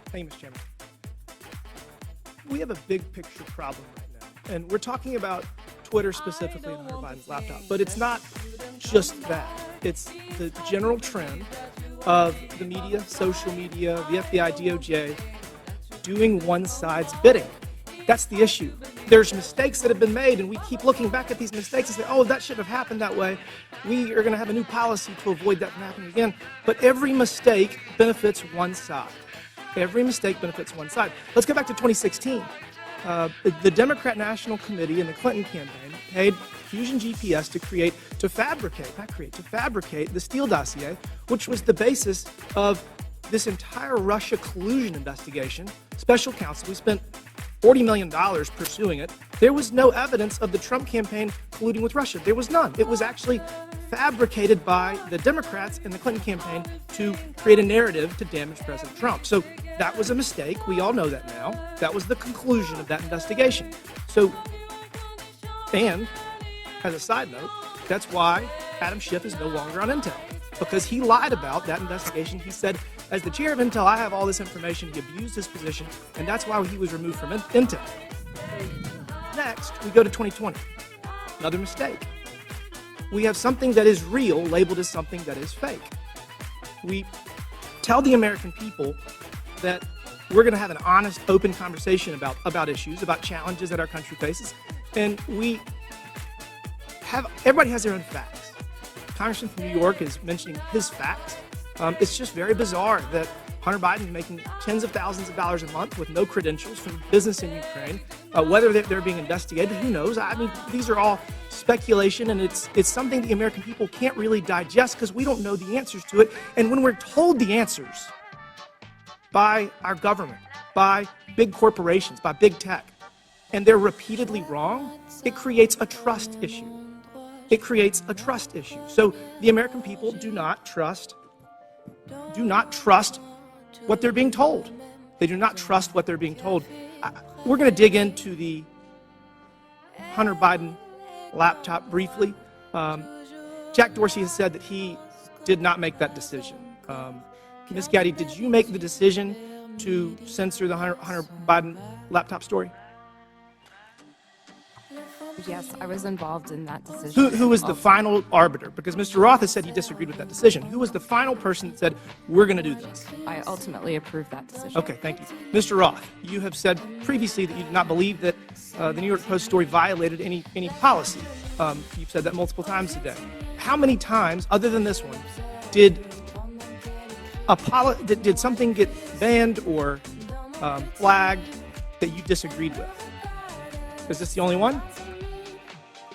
Thank you, Mr. Chairman. We have a big picture problem right now, and we're talking about Twitter specifically and Hunter Biden's laptop, but it's not just that. It's the general trend of the media, social media, the FBI, DOJ, doing one side's bidding. That's the issue. There's mistakes that have been made, and we keep looking back at these mistakes and say, oh, that shouldn't have happened that way. We are going to have a new policy to avoid that from happening again. But every mistake benefits one side. Every mistake benefits one side. Let's go back to 2016. The Democrat National Committee and the Clinton campaign paid Fusion GPS to fabricate the Steele dossier, which was the basis of this entire Russia collusion investigation. Special counsel, we spent $40 million pursuing it. There was no evidence of the Trump campaign colluding with Russia. There was none. It was actually fabricated by the Democrats and the Clinton campaign to create a narrative to damage President Trump. So that was a mistake. We all know that now. That was the conclusion of that investigation. So, and as a side note, that's why Adam Schiff is no longer on Intel, because he lied about that investigation. He said, as the chair of Intel, I have all this information. He abused his position, and that's why he was removed from Intel. Next, we go to 2020. Another mistake. We have something that is real labeled as something that is fake. We tell the American people that we're going to have an honest, open conversation about issues, about challenges that our country faces, and everybody has their own facts. Congressman from New York is mentioning his facts. It's just very bizarre that Hunter Biden is making tens of thousands of dollars a month with no credentials from business in Ukraine. Whether they're being investigated, who knows? I mean, these are all speculation, and it's something the American people can't really digest because we don't know the answers to it. And when we're told the answers by our government, by big corporations, by big tech, and they're repeatedly wrong, it creates a trust issue. It creates a trust issue. So the American people do not trust what they're being told. They do not trust what they're being told. We're going to dig into the Hunter Biden laptop briefly. Jack Dorsey has said that he did not make that decision. Ms. Gaddy, did you make the decision to censor the Hunter Biden laptop story? Yes, I was involved in that decision. Who was the final arbiter? Because Mr. Roth has said he disagreed with that decision. Who was the final person that said, we're going to do this? I ultimately approved that decision. Okay, thank you. Mr. Roth, you have said previously that you did not believe that the New York Post story violated any policy. You've said that multiple times today. How many times, other than this one, did something get banned or flagged that you disagreed with? Is this the only one?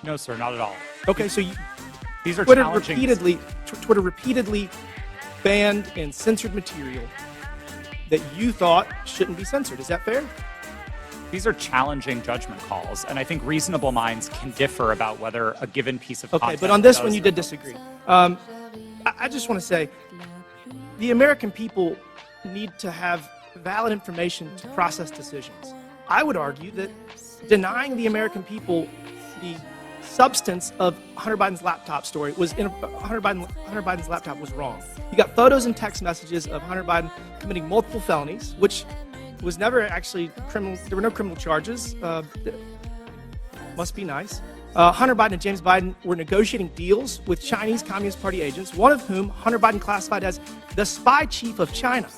No, sir, not at all. Okay, so these are Twitter challenging. Twitter repeatedly banned and censored material that you thought shouldn't be censored. Is that fair? These are challenging judgment calls, and I think reasonable minds can differ about whether a given piece of content. Okay, but on this one you did disagree. I just want to say, the American people need to have valid information to process decisions. I would argue that denying the American people the substance of Hunter Biden's laptop story Hunter Biden's laptop was wrong. You got photos and text messages of Hunter Biden committing multiple felonies, which was never actually criminal. There were no criminal charges. Must be nice. Hunter Biden and James Biden were negotiating deals with Chinese Communist Party agents, one of whom Hunter Biden classified as the spy chief of China.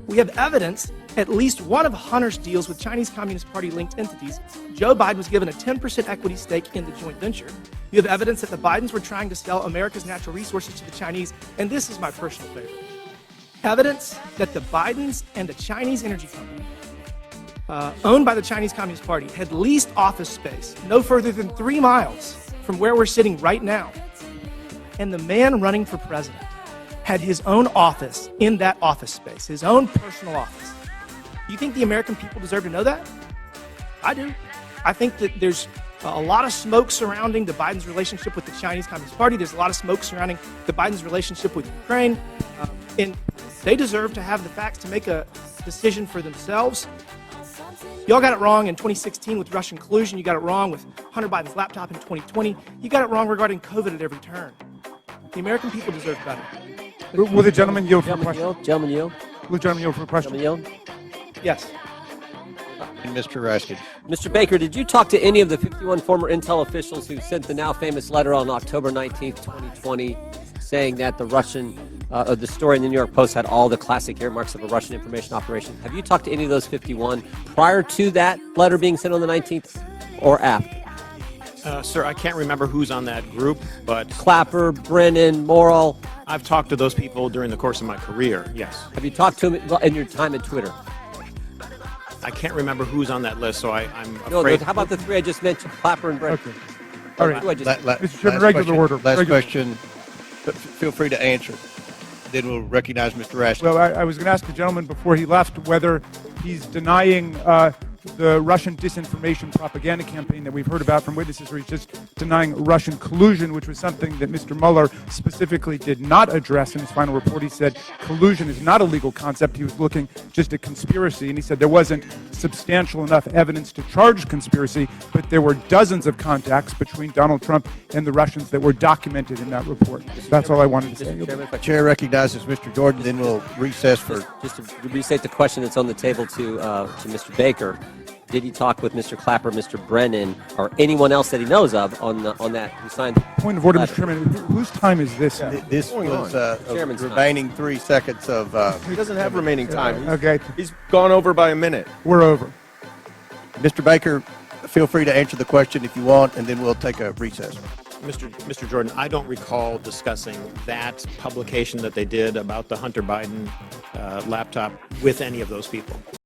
We have evidence at least one of Hunter's deals with Chinese Communist Party linked entities. Joe Biden was given a 10% equity stake in the joint venture. You have evidence that the Bidens were trying to sell America's natural resources to the Chinese, and this is my personal favorite. Evidence that the Bidens and a Chinese energy company owned by the Chinese Communist Party had leased office space no further than 3 miles from where we're sitting right now. And the man running for president had his own office in that office space, his own personal office. You think the American people deserve to know that? I do. I think that there's a lot of smoke surrounding the Biden's relationship with the Chinese Communist Party. There's a lot of smoke surrounding the Biden's relationship with Ukraine. And they deserve to have the facts to make a decision for themselves. Y'all got it wrong in 2016 with Russian collusion. You got it wrong with Hunter Biden's laptop in 2020. You got it wrong regarding COVID at every turn. The American people deserve better. Will the gentleman yield for question? Gentleman yield. Will the gentleman yield for a question? Gentleman yield? Yes. And Mr. Raskin. Mr. Baker, did you talk to any of the 51 former Intel officials who sent the now famous letter on October 19th, 2020, saying that the the story in the New York Post had all the classic earmarks of a Russian information operation? Have you talked to any of those 51 prior to that letter being sent on the 19th or after? Sir, I can't remember who's on that group, but Clapper, Brennan, Morrill. I've talked to those people during the course of my career, yes. Have you talked to them in your time at Twitter? I can't remember who's on that list, so I'm No, afraid. how about the three I just mentioned, Clapper and Brennan? Okay. All right. Who I just- Mr. Chairman, regular order. Last Regular. question. Feel free to answer. Then we'll recognize Mr. Raskin. Well, I was going to ask the gentleman before he left whether he's denying the Russian disinformation propaganda campaign that we've heard about from witnesses, or he's just denying Russian collusion, which was something that Mr. Mueller specifically did not address in his final report. He said collusion is not a legal concept. He was looking just at conspiracy, and he said there wasn't substantial enough evidence to charge conspiracy, but there were dozens of contacts between Donald Trump and the Russians that were documented in that report. That's all I wanted to say. Mr. Chairman, if I could- Chair recognizes Mr. Jordan. Then we'll recess for. Just to restate the question that's on the table to Mr. Baker. Did he talk with Mr. Clapper, Mr. Brennan, or anyone else that he knows of on that who signed? Point of order, letter? Mr. Chairman. Whose time is this? This was Chairman's time. remaining 3 seconds of. He doesn't have remaining time. Okay, He's gone over by a minute. we're over. Mr. Baker, feel free to answer the question if you want, and then we'll take a recess. Mr. Jordan, I don't recall discussing that publication that they did about the Hunter Biden laptop with any of those people.